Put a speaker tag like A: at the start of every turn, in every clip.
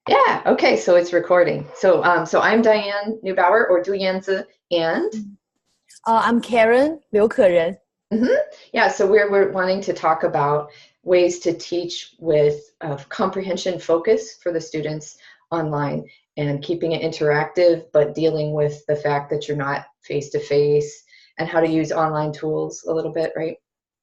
A: Yeah, okay, so it's recording. So I'm Diane Neubauer or Duyanzi, and
B: I'm Karen, Liu Keren.
A: mhm, yeah, so we're wanting to talk about ways to teach with comprehension focus for the students online and keeping it interactive, but dealing with the fact that you're not face to face and how to use online tools a little bit, right?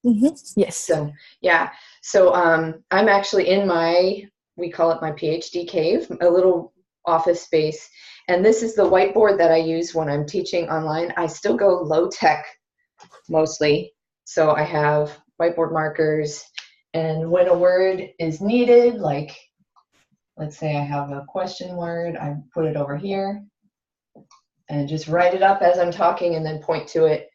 B: Yes.
A: So yeah, so I'm actually in we call it my PhD cave, a little office space, and this is the whiteboard that I use when I'm teaching online. I still go low tech mostly, so I have whiteboard markers, and when a word is needed, like let's say I have a question word, I put it over here and just write it up as I'm talking and then point to it,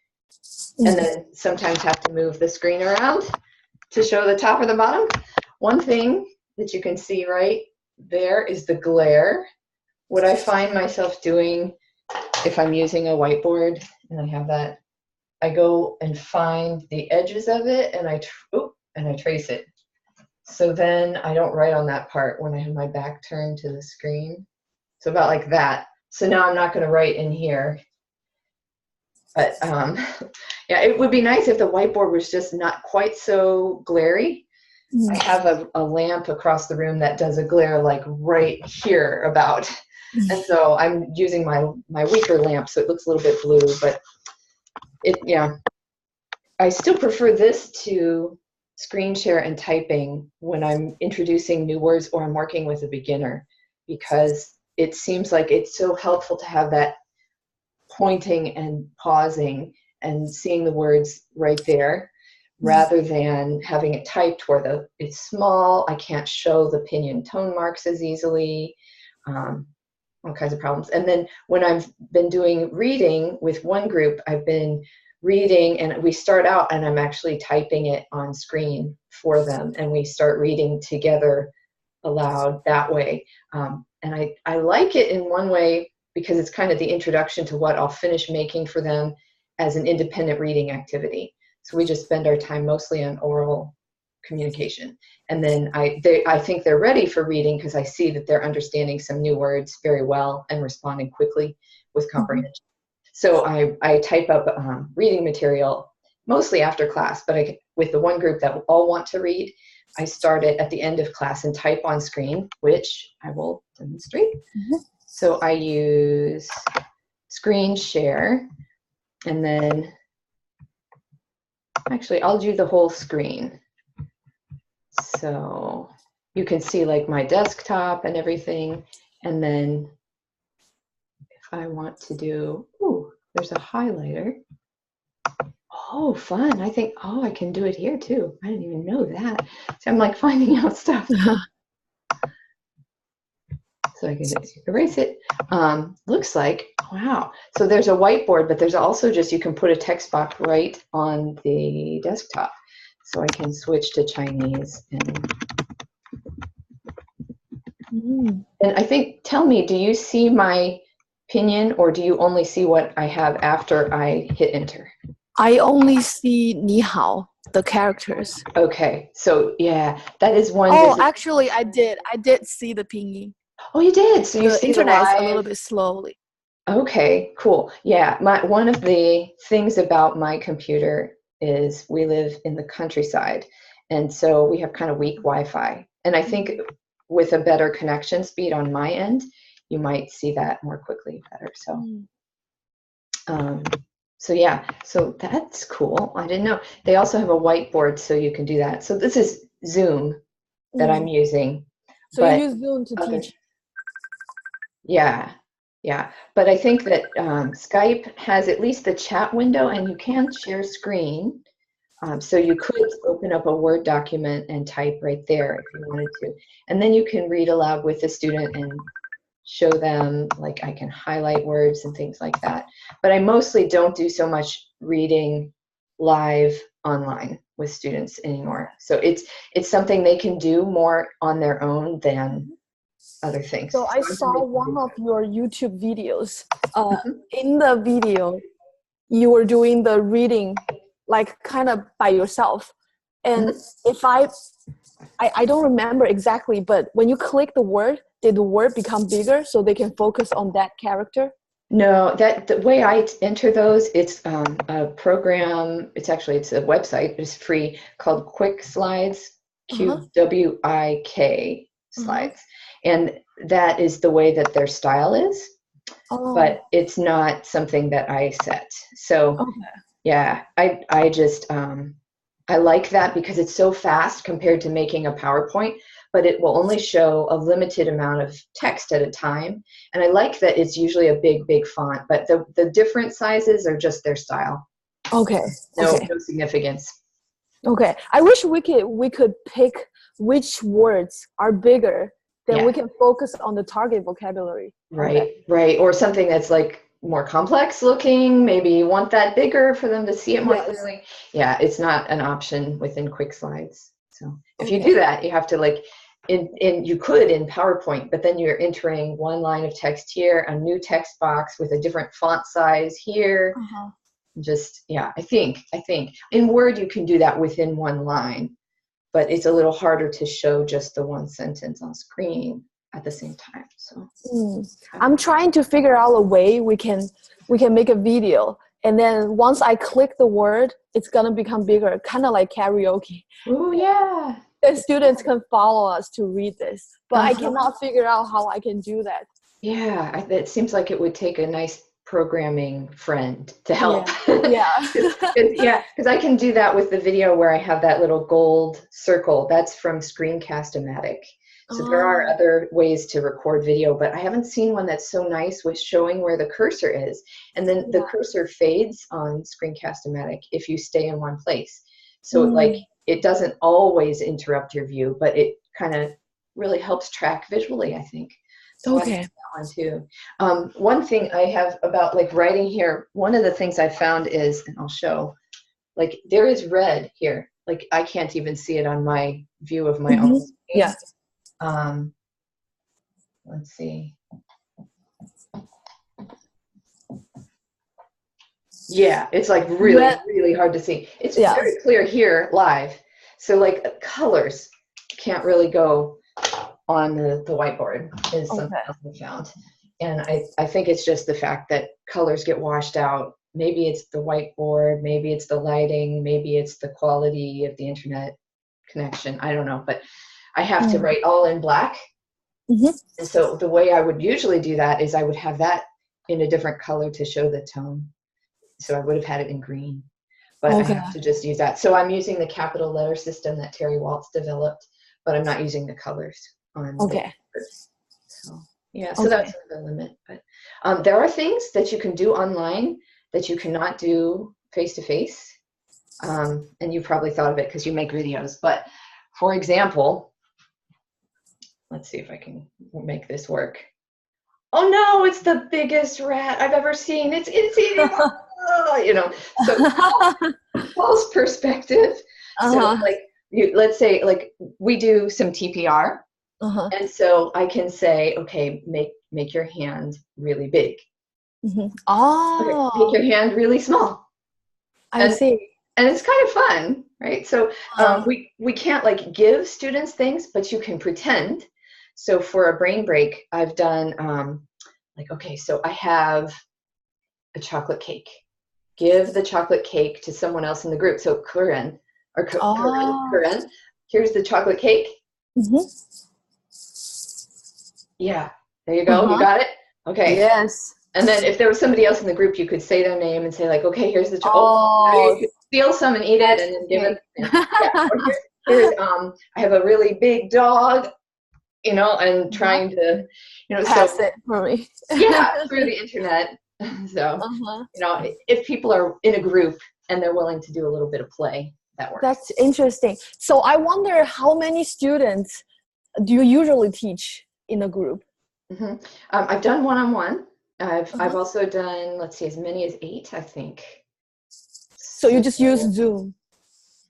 A: and then sometimes have to move the screen around to show the top or the bottom. One thing that you can see right there is the glare. What I find myself doing if I'm using a whiteboard and I have that, I go and find the edges of it and I trace it. So then I don't write on that part when I have my back turned to the screen. So about like that. So now I'm not going to write in here. But yeah, it would be nice if the whiteboard was just not quite so glary. I have a lamp across the room that does a glare like right here about. And so I'm using my weaker lamp, so it looks a little bit blue, but yeah. I still prefer this to screen share and typing when I'm introducing new words or I'm working with a beginner, because it seems like it's so helpful to have that pointing and pausing and seeing the words right there, rather than having it typed where it's small. I can't show the pinyin tone marks as easily, all kinds of problems. And then when I've been doing reading with one group, I've been reading and we start out and I'm actually typing it on screen for them and we start reading together aloud that way. And I like it in one way because it's kind of the introduction to what I'll finish making for them as an independent reading activity. So we just spend our time mostly on oral communication. And then I think they're ready for reading because I see that they're understanding some new words very well and responding quickly with comprehension. So I type up reading material mostly after class, but with the one group that all want to read, I start it at the end of class and type on screen, which I will demonstrate. So I use screen share, and then actually I'll do the whole screen. So you can see like my desktop and everything. And then if I want to do, there's a highlighter. Oh, fun. I think, I can do it here too. I didn't even know that. So I'm like finding out stuff. So I can just erase it. Looks like, wow. So there's a whiteboard, but there's also you can put a text box right on the desktop. So I can switch to Chinese. And I think, tell me, do you see my pinyin or do you only see what I have after I hit enter?
B: I only see 你好, the characters.
A: Okay, so yeah, that is one.
B: Oh, actually, I did see the pinyin.
A: Oh, you did. So you see the
B: internet
A: live.
B: A little bit slowly.
A: Okay, cool. Yeah, one of the things about my computer is we live in the countryside, and so we have kind of weak Wi-Fi. And I think with a better connection speed on my end, you might see that more quickly better. So yeah, so that's cool. I didn't know. They also have a whiteboard, so you can do that. So this is Zoom that I'm using.
B: So you use Zoom to teach?
A: Yeah. But I think that Skype has at least the chat window, and you can share screen. So you could open up a Word document and type right there if you wanted to. And then you can read aloud with the student and show them, like I can highlight words and things like that. But I mostly don't do so much reading live online with students anymore. So it's something they can do more on their own than other things.
B: So I saw one of your YouTube videos. In the video, you were doing the reading like kind of by yourself. And if I don't remember exactly, but when you click the word, did the word become bigger so they can focus on that character?
A: No, the way I enter those, it's a program. It's a website. It's free called Quick Slides, QWIK slides, and that is the way that their style is. But it's not something that I set. So yeah, I just I like that because it's so fast compared to making a PowerPoint, but it will only show a limited amount of text at a time. And I like that it's usually a big font, but the different sizes are just their style.
B: Okay.
A: No significance.
B: Okay. I wish we could pick which words are bigger, then we can focus on the target vocabulary.
A: Right. Or something that's like more complex looking, maybe you want that bigger for them to see it more clearly. Yeah, it's not an option within Quick Slides. So if you do that, you have to like, you could in PowerPoint, but then you're entering one line of text here, a new text box with a different font size here. Just, I think in Word you can do that within one line, but it's a little harder to show just the one sentence on screen at the same time. So
B: I'm trying to figure out a way we can make a video, and then once I click the word, it's gonna become bigger, kind of like karaoke.
A: Oh yeah.
B: The students can follow us to read this, but I cannot figure out how I can do that.
A: Yeah, it seems like it would take a nice programming friend to help.
B: Yeah.
A: Because I can do that with the video where I have that little gold circle. That's from Screencast-O-Matic. So there are other ways to record video, but I haven't seen one that's so nice with showing where the cursor is. And then the cursor fades on Screencast-O-Matic if you stay in one place. So like it doesn't always interrupt your view, but it kind of really helps track visually, I think. So I like that one too. One thing I have about like writing here, one of the things I found is, and I'll show, like there is red here. Like I can't even see it on my view of my own screen.
B: Yeah.
A: Let's see. Yeah, it's like really hard to see. It's very clear here live. So like colors can't really go on the whiteboard is something else I found. And I think it's just the fact that colors get washed out. Maybe it's the whiteboard, maybe it's the lighting, maybe it's the quality of the internet connection. I don't know, but I have to write all in black. And so the way I would usually do that is I would have that in a different color to show the tone. So I would have had it in green, but I have to just use that. So I'm using the capital letter system that Terry Waltz developed, but I'm not using the colors on so so that's the limit. But there are things that you can do online that you cannot do face-to-face. And you probably thought of it because you make videos. But for example, let's see if I can make this work. Oh no, it's the biggest rat I've ever seen. It's eating, so false perspective. So like let's say like we do some TPR. And so I can say, okay, make your hand really big. Okay, make your hand really small.
B: I see.
A: And it's kind of fun, right? So we can't like give students things, but you can pretend. So for a brain break, I've done like, okay, so I have a chocolate cake. Give the chocolate cake to someone else in the group. So Keren, here's the chocolate cake. Yeah, there you go. You got it? Okay.
B: Yes.
A: And then if there was somebody else in the group, you could say their name and say like, okay, here's the chocolate. You could steal some and eat it and then give it. Here's I have a really big dog, and trying to,
B: pass it for me.
A: Through the internet. So, if people are in a group and they're willing to do a little bit of play, that works.
B: That's interesting. So I wonder how many students do you usually teach in a group?
A: I've done one-on-one. I've also done, let's see, as many as 8, I think.
B: So you just use Zoom?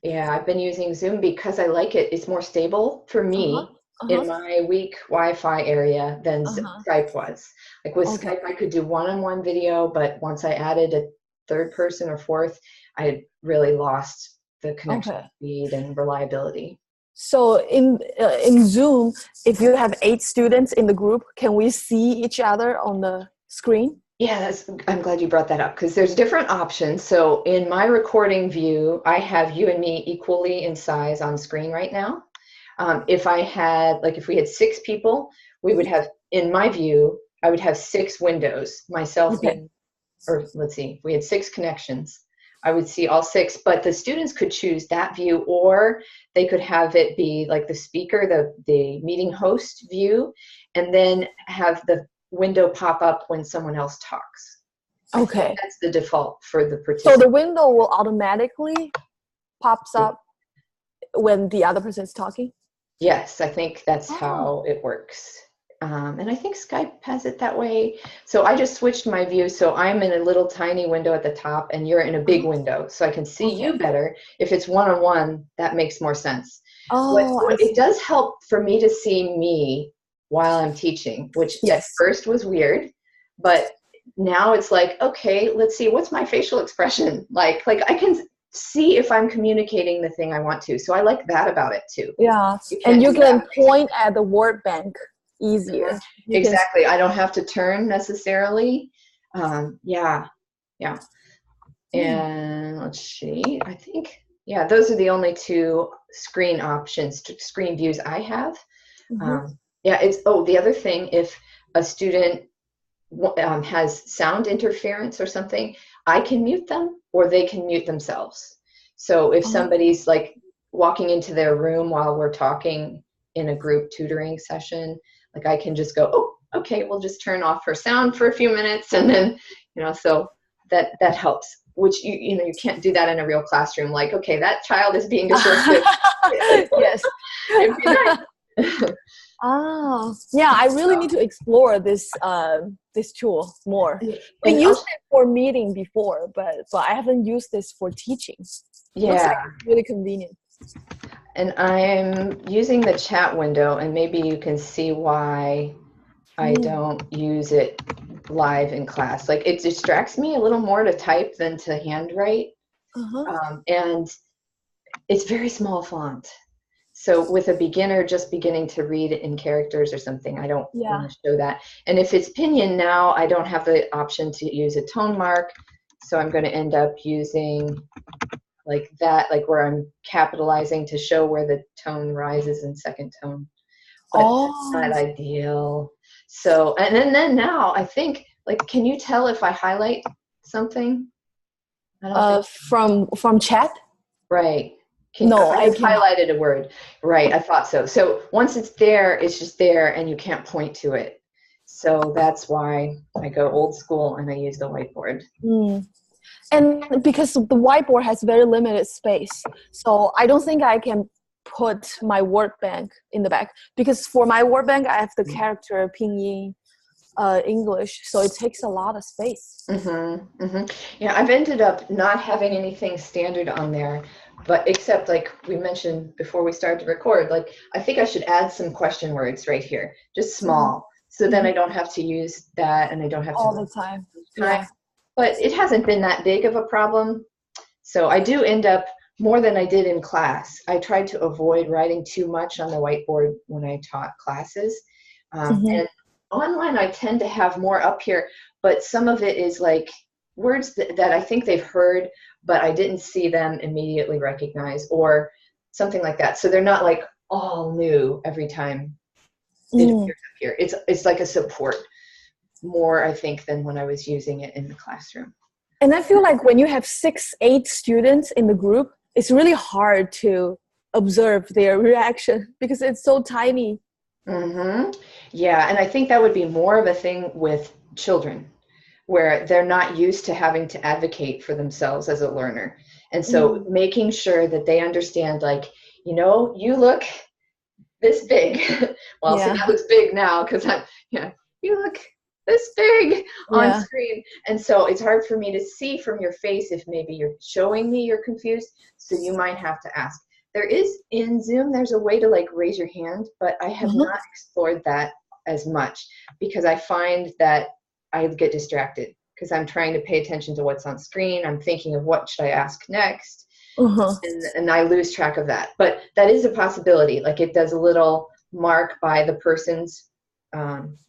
A: Yeah, I've been using Zoom because I like it. It's more stable for me in my weak Wi-Fi area than Skype was. Like with Skype, I could do one-on-one video, but once I added a third person or fourth, I really lost the connection
B: Okay.
A: speed and reliability.
B: So in Zoom, if you have 8 students in the group, can we see each other on the screen?
A: Yeah, I'm glad you brought that up because there's different options. So in my recording view, I have you and me equally in size on screen right now. If we had 6 people, we would have, in my view, I would have 6 windows, myself
B: Okay.
A: being, or let's see, if we had 6 connections, I would see all 6, but the students could choose that view, or they could have it be like the speaker, the meeting host view, and then have the window pop up when someone else talks. I think
B: Okay.
A: that's the default for the
B: So
A: participant.
B: the window will automatically pops up when the other person is talking?
A: Yes, I think that's
B: Oh.
A: how it works. And I think Skype has it that way. So I just switched my view. So I'm in a little tiny window at the top and you're in a big window. So I can see you better. If it's one-on-one, that makes more sense.
B: Oh, I see.
A: It does help for me to see me while I'm teaching, which at
B: Yes.
A: first was weird, but now it's like, okay, let's see, what's my facial expression? Like I can see if I'm communicating the thing I want to. So I like that about it too.
B: Yeah.
A: And
B: you can point at the word bank easier.
A: Exactly. I don't have to turn necessarily. Yeah. And let's see, I think, yeah, those are the only 2 screen options, screen views I have. Yeah, the other thing, if a student has sound interference or something, I can mute them or they can mute themselves. So if somebody's like walking into their room while we're talking in a group tutoring session, like I can just go, oh, okay, we'll just turn off her sound for a few minutes, and then, so that helps. Which you can't do that in a real classroom. Like, okay, that child is being disruptive.
B: Yes.
A: It'd be nice.
B: Oh, yeah, I really need to explore this tool more. We used it for meeting before, but I haven't used this for teaching.
A: Yeah.
B: Looks like it's really convenient.
A: And I'm using the chat window, and maybe you can see why I don't use it live in class. Like, it distracts me a little more to type than to handwrite. And it's very small font. So with a beginner just beginning to read in characters or something, I don't want to show that. And if it's pinyin now, I don't have the option to use a tone mark. So I'm going to end up using like that, like where I'm capitalizing to show where the tone rises in second tone. But that's not ideal. So, and then now I think, like, can you tell if I highlight something? I don't think
B: from chat?
A: Right.
B: I
A: just highlighted a word. Right, I thought so. So once it's there, it's just there and you can't point to it. So that's why I go old school and I use the whiteboard.
B: And because the whiteboard has very limited space, so I don't think I can put my word bank in the back, because for my word bank I have the character pinyin English, so it takes a lot of space.
A: Yeah, I've ended up not having anything standard on there, but except like we mentioned before we started to record, like I think I should add some question words right here, just small, so then I don't have to use that and I don't have to
B: all the time.
A: Yeah. But it hasn't been that big of a problem. So I do end up more than I did in class. I tried to avoid writing too much on the whiteboard when I taught classes. And online, I tend to have more up here, but some of it is like words that I think they've heard, but I didn't see them immediately recognize or something like that. So they're not like all new every time it appears up here. It's like a support more, I think, than when I was using it in the classroom.
B: And I feel like when you have 6-8 students in the group, it's really hard to observe their reaction because it's so tiny.
A: Yeah, and I think that would be more of a thing with children, where they're not used to having to advocate for themselves as a learner. And so making sure that they understand, like, you look this big. Well, see, that looks big now because you look this big on screen. And so it's hard for me to see from your face if maybe you're showing me you're confused. So you might have to ask. There is in Zoom, there's a way to like raise your hand, but I have not explored that as much because I find that I get distracted because I'm trying to pay attention to what's on screen. I'm thinking of what should I ask next.
B: Uh-huh.
A: and I lose track of that. But that is a possibility. Like it does a little mark by the person's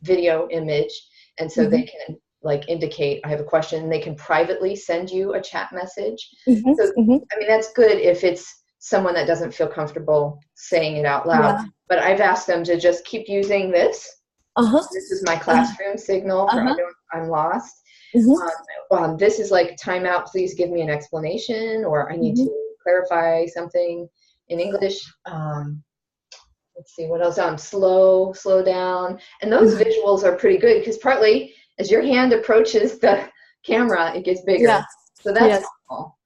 A: video image, and so they can like indicate I have a question, and they can privately send you a chat message. So I mean that's good if it's someone that doesn't feel comfortable saying it out loud.
B: Yeah.
A: But I've asked them to just keep using this. This is my classroom signal for I'm lost. This is like timeout, please give me an explanation, or I need to clarify something in English. Let's see what else. Slow down. And those visuals are pretty good because partly as your hand approaches the camera, it gets bigger.
B: Yeah.
A: So that's helpful.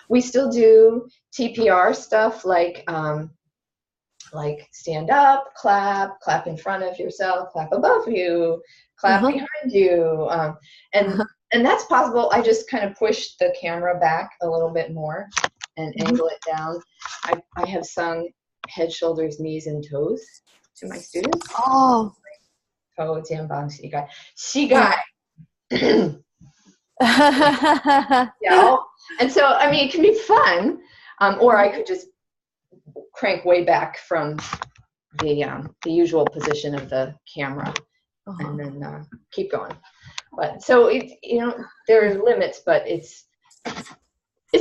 A: We still do TPR stuff like stand up, clap in front of yourself, clap above you, clap behind you. And that's possible. I just kind of push the camera back a little bit more and angle it down. I have sung head, shoulders, knees, and toes to my students.
B: Oh.
A: Toe, jianbang, xigai. Xigai. Yeah. And so, I mean, it can be fun, or I could just crank way back from the usual position of the camera and then keep going. But so it, there are limits, but it's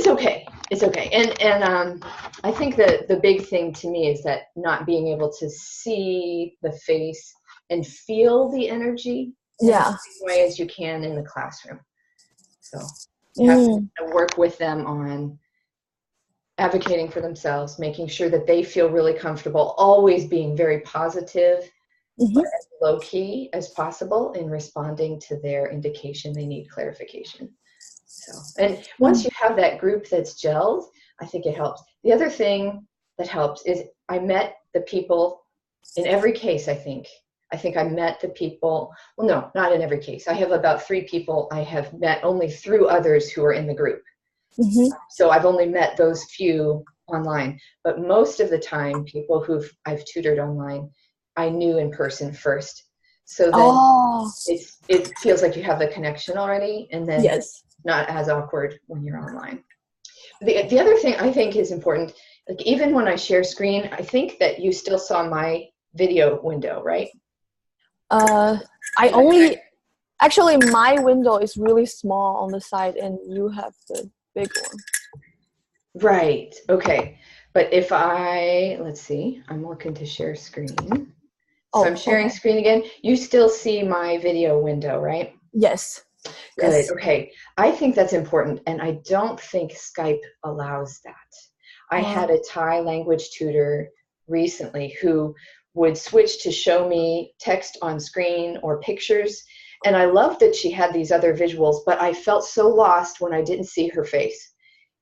A: okay. It's okay. And I think that the big thing to me is that not being able to see the face and feel the energy in the same way as you can in the classroom. So you have to work with them on advocating for themselves, making sure that they feel really comfortable, always being very positive, but as low key as possible in responding to their indication they need clarification. So, and once you have that group that's gelled, I think it helps. The other thing that helps is I met the people in every case, I think I met the people, well, no, not in every case. I have about 3 people I have met only through others who are in the group. So I've only met those few online, but most of the time, people I've tutored online, I knew in person first. So then it feels like you have the connection already, and then it's not as awkward when you're online. The other thing I think is important, like even when I share screen, I think that you still saw my video window, right?
B: Actually my window is really small on the side, and you have the big one. Right.
A: Okay. But if let's see, I'm looking to share screen. So I'm sharing screen again. You still see my video window, right?
B: Yes.
A: Good.
B: Yes.
A: Okay. I think that's important, and I don't think Skype allows that. I had a Thai language tutor recently who would switch to show me text on screen or pictures, and I loved that she had these other visuals, but I felt so lost when I didn't see her face.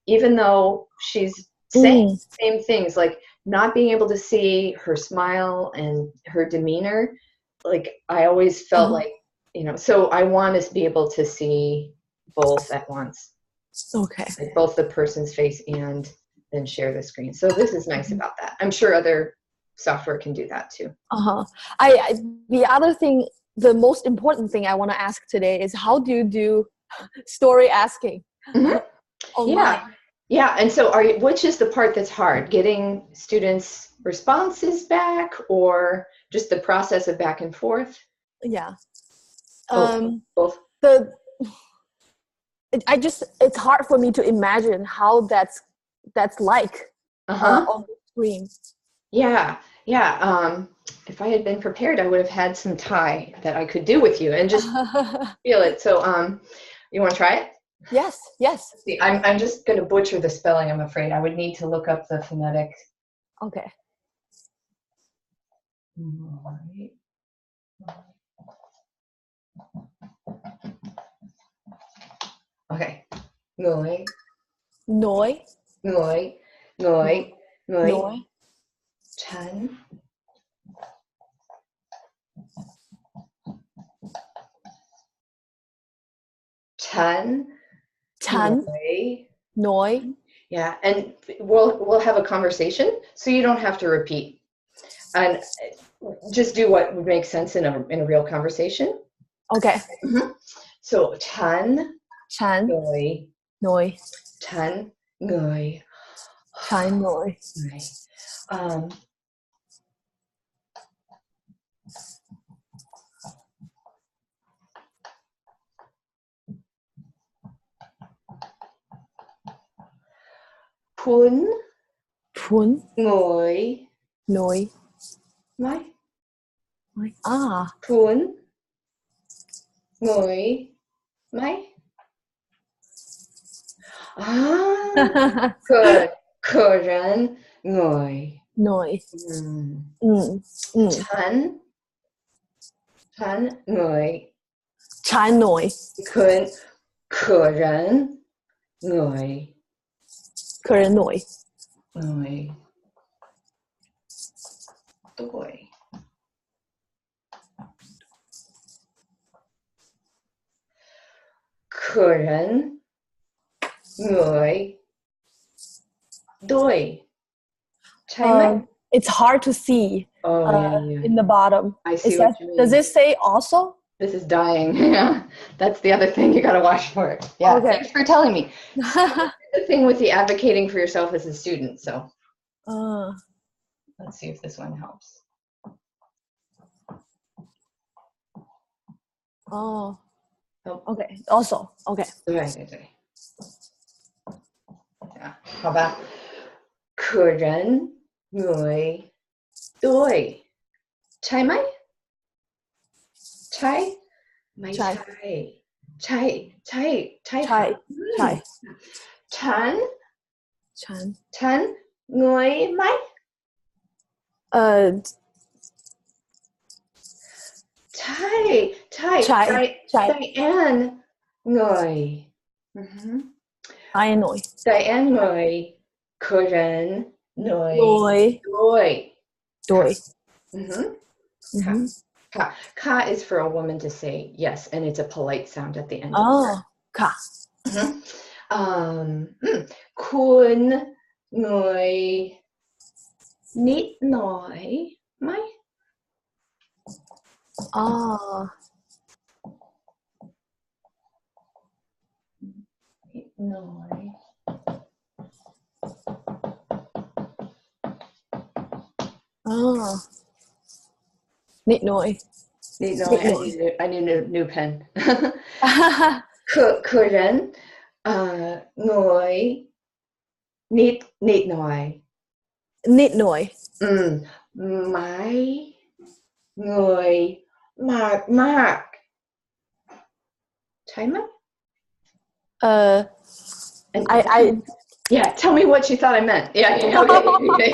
A: Even though she's saying the same things, like not being able to see her smile and her demeanor, like I always felt like, so I want to be able to see both at once.
B: Okay.
A: Like both the person's face and then share the screen. So this is nice about that. I'm sure other software can do that too.
B: The other thing, the most important thing I want to ask today is, how do you do story asking? Online?
A: Yeah. And so which is the part that's hard? Getting students' responses back, or just the process of back and forth?
B: Yeah.
A: Both.
B: It's hard for me to imagine how that's like on the screen. Yeah.
A: If I had been prepared, I would have had some Thai that I could do with you and just feel it. So you want to try it?
B: Yes.
A: See, I'm just going to butcher the spelling, I'm afraid. I would need to look up the phonetic.
B: Okay.
A: Okay. Người.
B: Nói.
A: Chân.
B: Nói.
A: Yeah, and we'll have a conversation, so you don't have to repeat, and just do what would make sense in a real conversation.
B: Okay.
A: So chân.
B: Nói.
A: Chân. Người.
B: Trái nổi.
A: Right. Um, Phun
B: Phun
A: ngồi
B: nổi.
A: máy.
B: À.
A: Phun ngồi máy. Good. 客人 ngồi.
B: Nổi.
A: Mm.
B: Ừ.
A: Chán người.
B: Trái nổi.
A: 客人 người.
B: 客人nổi.
A: Người. Tuổi. 客人 người. Tuổi. Trái máy.
B: It's hard to see
A: Yeah.
B: in the bottom.
A: I see what you mean.
B: Does it say also?
A: This is dying. Yeah, that's the other thing you gotta watch for. Yeah,
B: Okay.
A: thanks for telling me. The thing with the advocating for yourself as a student. So let's see if this one helps.
B: Oh. Okay. Also. Okay.
A: 对。好吧。客人 người tuổi. Trái máy. Trái. Máy
B: Trái.
A: Trái.
B: Trái. Trái.
A: Chán.
B: Chán.
A: Chán người máy. Trái. Diane người.
B: Trái nổi.
A: Diane người. 客人 người.
B: Tuổi.
A: Tuổi. Ka is for a woman to say yes, and it's a polite sound at the end.
B: Oh, ka.
A: Kun người nít nói máy. Nít nói.
B: Nít nói.
A: I need a new pen. 客人 người nít nói.
B: Nít nói.
A: Máy người mark. Trái mắt. Yeah, tell me what you thought I meant. Yeah, okay.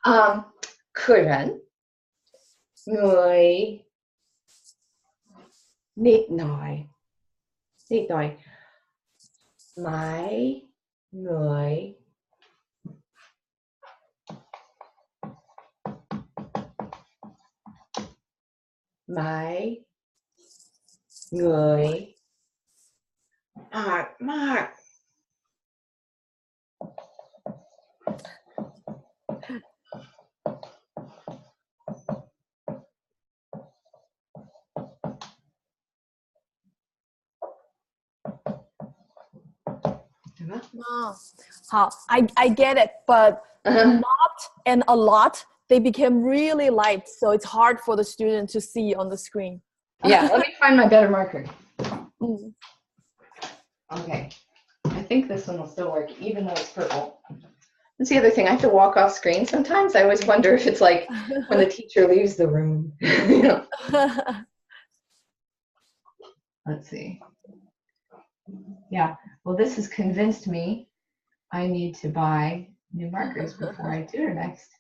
A: 好，客人 người nít nói. Máy người mark.
B: I get it, but not and a lot, they became really light, so it's hard for the student to see on the screen.
A: Yeah, let me find my better marker. Okay, I think this one will still work, even though it's purple. That's the other thing. I have to walk off screen sometimes. I always wonder if it's like when the teacher leaves the room. Let's see. Yeah, well, this has convinced me I need to buy new markers before I tutor next.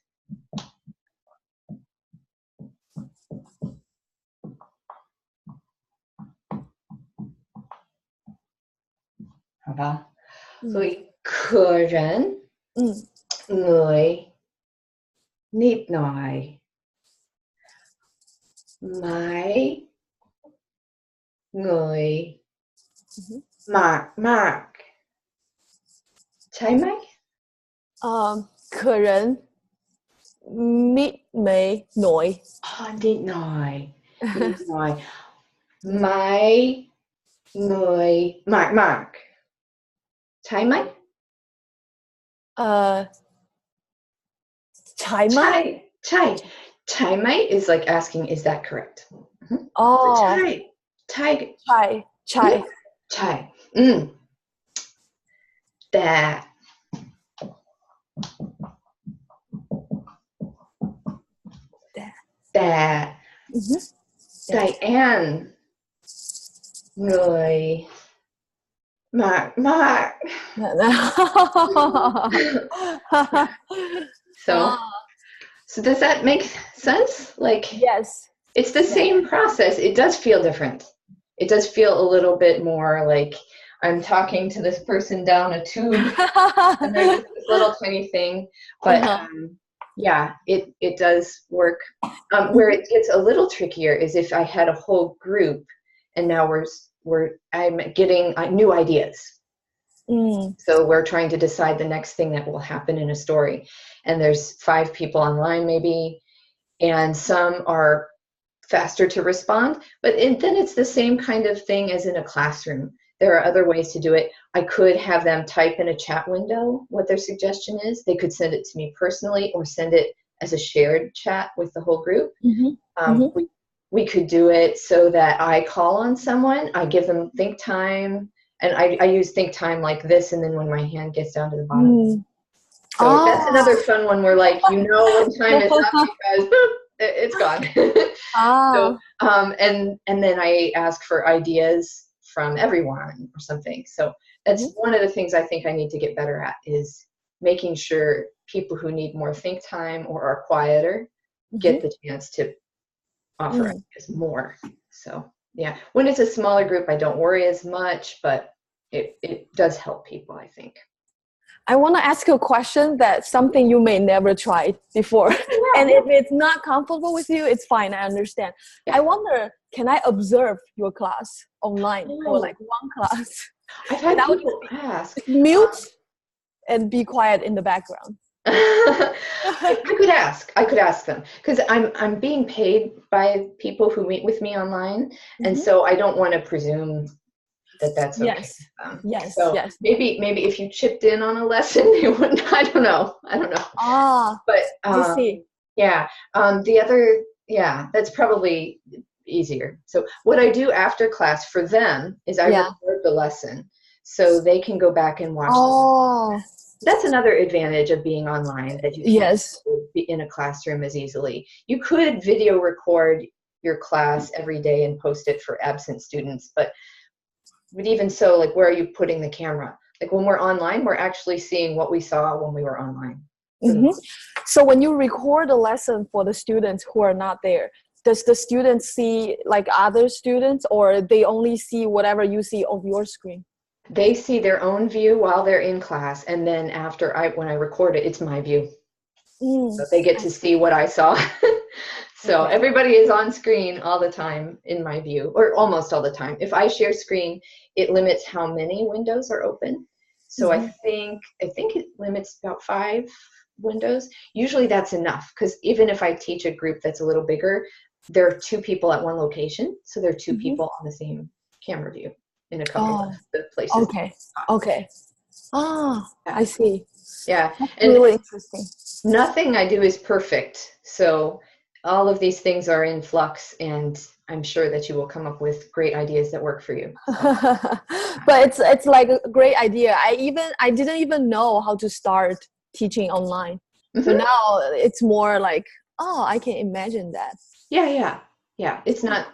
A: Hả ba? Rồi 客人 người nít nói. Máy người mark. Trái máy.
B: 客人 nít nói.
A: Nít nói. Máy người mark. Trái máy.
B: Uh, Chai mai?
A: Chai mai is like asking, is that correct? Mhm. So
B: Oh,
A: chai,
B: chai.
A: chai. That, that,
B: Mhm.
A: Diane, người, Mark. Yeah. So,
B: Ah,
A: so does that make sense? Like,
B: yes.
A: it's the
B: Yes.
A: same process. It does feel different. It does feel a little bit more like I'm talking to this person down a tube and they're just this little tiny thing. But
B: Uh-huh.
A: yeah, it does work. Where it gets a little trickier is if I had a whole group and now I'm getting new ideas.
B: Mm.
A: So we're trying to decide the next thing that will happen in a story. And there's 5 people online maybe, and some are faster to respond, but then it's the same kind of thing as in a classroom. There are other ways to do it. I could have them type in a chat window what their suggestion is. They could send it to me personally or send it as a shared chat with the whole group.
B: Mhm. Mhm.
A: We could do it so that I call on someone, I give them think time, and I use think time like this, and then when my hand gets down to the bottom.
B: Mm.
A: So that's
B: Ah.
A: another fun one where like, you know when time is up because boop, it's gone. So,
B: Ah.
A: and then I ask for ideas from everyone or something. So that's
B: Mhm.
A: one of the things I think I need to get better at is making sure people who need more think time or are quieter get
B: Mhm.
A: the chance to offer
B: Mm.
A: ideas more. So yeah, when it's a smaller group, I don't worry as much, but it does help people, I think.
B: I want to ask you a question that's something you may never tried before.
A: Yeah,
B: And if it's not comfortable with you, it's fine. I understand.
A: yeah.
B: I wonder, can I observe your class online or
A: Oh,
B: like one class?
A: I've
B: And
A: had
B: I would
A: people ask.
B: just mute and be quiet in the background.
A: I could ask. I could ask them because I'm being paid by people who meet with me online, and
B: Mhm.
A: so I don't want to presume that that's okay
B: Yes.
A: with them.
B: Yes.
A: So
B: Yes.
A: maybe if you chipped in on a lesson, they wouldn't. I don't know. I don't know.
B: Ah,
A: But
B: I see.
A: yeah, the other yeah, that's probably easier. So what I do after class for them is I
B: Yeah.
A: record the lesson so they can go back and watch.
B: Oh,
A: That's another advantage of being online that you can't
B: yes.
A: be in a classroom as easily. You could video record your class every day and post it for absent students, but even so, like, where are you putting the camera? Like when we're online, we're actually seeing what we saw when we were online.
B: Hmm. So when you record a lesson for the students who are not there, does the students see like other students or they only see whatever you see on your screen?
A: They see their own view while they're in class, and then when I record it, it's my view. So
B: Mm,
A: they get
B: I
A: to
B: see.
A: see what I saw. So
B: Okay.
A: everybody is on screen all the time in my view, or almost all the time. If I share screen, it limits how many windows are open. So
B: Hmm.
A: I think it limits about 5 windows. Usually that's enough because even if I teach a group that's a little bigger, there are 2 people at one location, so there are 2
B: Hmm.
A: people on the same camera view in a couple of
B: Oh,
A: the places.
B: okay. Okay. Ah,
A: Yeah,
B: I see.
A: yeah.
B: That's
A: And
B: really interesting.
A: nothing I do is perfect. So all of these things are in flux, and I'm sure that you will come up with great ideas that work for you. So,
B: But it's like a great idea. I didn't even know how to start teaching online. So
A: mhm.
B: now it's more like, oh, I can imagine that.
A: Yeah, yeah, yeah. It's not,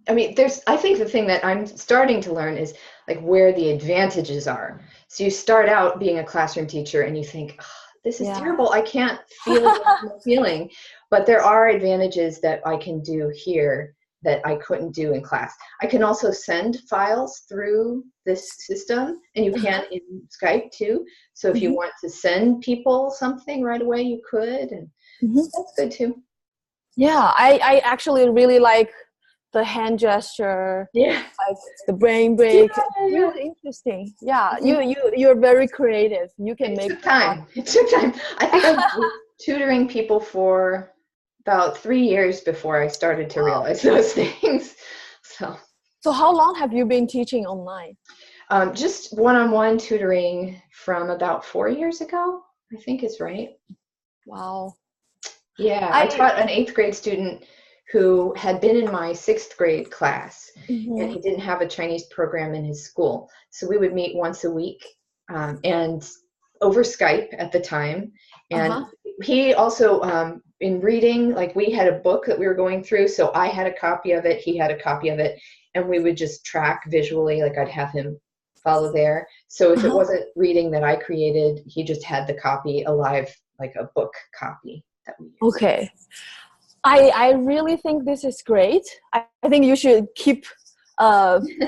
A: I mean, I think the thing that I'm starting to learn is like where the advantages are. So you start out being a classroom teacher and you think, "Ugh, this is
B: Yeah.
A: terrible. I can't feel what I'm feeling." But there are advantages that I can do here that I couldn't do in class. I can also send files through this system, and you can in Skype too. So if you
B: Mhm.
A: want to send people something right away, you could, and
B: Mhm.
A: that's good too.
B: Yeah, I actually really like the hand gesture,
A: Yeah.
B: like the brain
A: Yeah,
B: break.
A: yeah.
B: Really interesting. Yeah,
A: Mhm.
B: you're very creative. You can
A: It
B: make
A: took time. It took time. I think I was tutoring people for about 3 years before I started to
B: Wow.
A: realize those things. So,
B: So how long have you been teaching online?
A: just one-on-one tutoring from about 4 years ago. I think is right.
B: Wow.
A: Yeah, I taught an 8th grade student who had been in my 6th grade class, and he didn't have a Chinese program in his school. So we would meet once a week, and over Skype at the time. And he also, in reading, like we had a book that we were going through, so I had a copy of it, he had a copy of it, and we would just track visually, like I'd have him follow there. So if it wasn't reading that I created, he just had the copy alive, like a book copy that we used.
B: Okay. I really think this is great. I think you should keep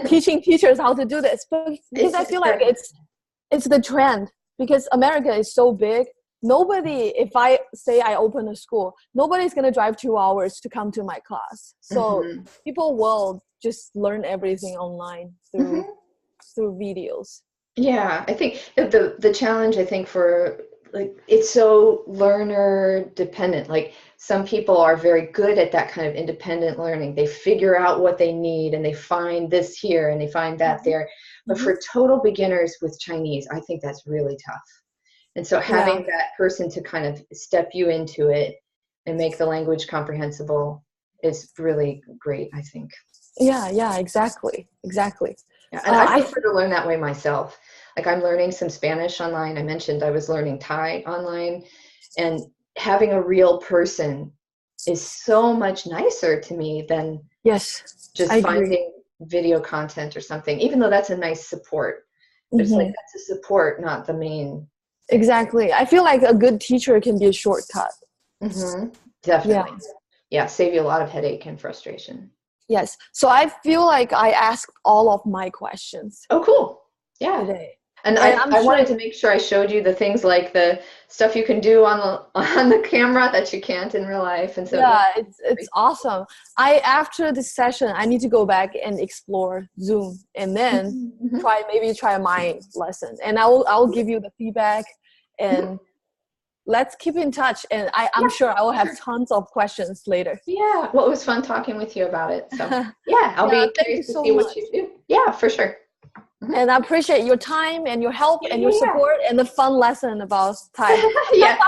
B: teaching teachers how to do this, because I feel like it's the trend, because America is so big. Nobody, if I say I open a school, nobody's going to drive 2 hours to come to my class. So people will just learn everything online through videos.
A: Yeah, I think the challenge, I think, for like, it's so learner dependent. Like some people are very good at that kind of independent learning. They figure out what they need and they find this here and they find that there. But for total beginners with Chinese, I think that's really tough. And so having that person to kind of step you into it and make the language comprehensible is really great, I think.
B: Yeah, exactly.
A: Yeah, and I prefer to learn that way myself. Like I'm learning some Spanish online. I mentioned I was learning Thai online, and having a real person is so much nicer to me than just finding video content or something, even though that's a nice support. But it's like that's a support, not the main.
B: Exactly. I feel like a good teacher can be a shortcut.
A: Definitely. Yeah, save you a lot of headache and frustration.
B: Yes. So I feel like I asked all of my questions.
A: Oh, cool. Yeah.
B: Today.
A: And I wanted to make sure I showed you the things like the stuff you can do on the camera that you can't in real life. And so
B: it's awesome. After this session, I need to go back and explore Zoom and then try my lesson. And I'll give you the feedback, and let's keep in touch. And I'm sure I will have tons of questions later.
A: Yeah. Well, it was fun talking with you about it. So yeah, I'll be curious to see what you do. Yeah, for sure.
B: And I appreciate your time and your help and your support and the fun lesson about Thai.
A: Yeah.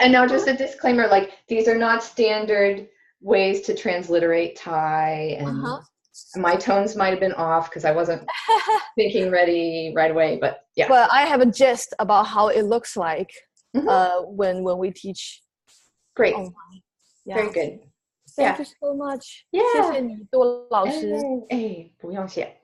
A: And now just a disclaimer, like these are not standard ways to transliterate Thai, and my tones might have been off because I wasn't thinking ready right away, but yeah.
B: But I have a gist about how it looks like when we teach.
A: Great.
B: Online.
A: Very good.
B: Thank you so much.
A: 谢
B: 谢你，杜老师。
A: 不用谢。